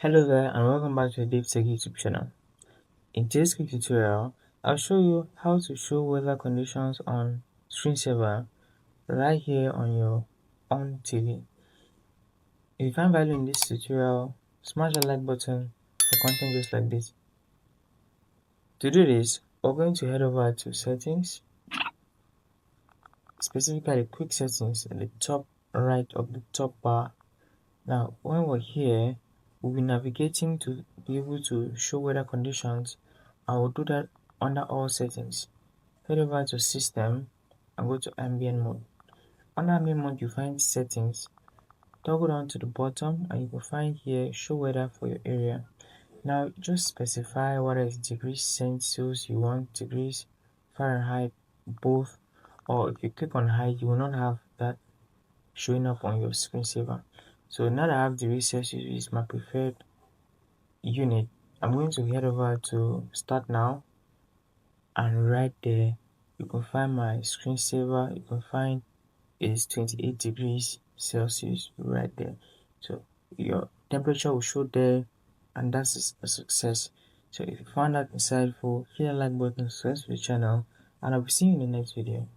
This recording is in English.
Hello there and welcome back to the DaveTech YouTube channel. In today's quick tutorial, I'll show you how to show weather conditions on Screensaver right here on your Onn TV. If you find value in this tutorial, smash the like button for content just like this. To do this, we're going to head over to settings, specifically quick settings at the top right of the top bar. Now, when we're here, we'll be navigating to be able to show weather conditions. I will do that under all settings. Head over to system and go to ambient mode. Under ambient mode, you find settings. Toggle down to the bottom and you will find here show weather for your area. Now just specify whether it's degrees Celsius you want, degrees Fahrenheit, both, or if you click on height you will not have that showing up on your screensaver. So now that I have degrees Celsius, which is my preferred unit, I'm going to head over to start now, and right there you can find my screensaver. You can find it's 28 degrees Celsius right there. So your temperature will show there, and that's a success. So if you found that insightful, hit the like button, subscribe to the channel, and I'll be seeing you in the next video.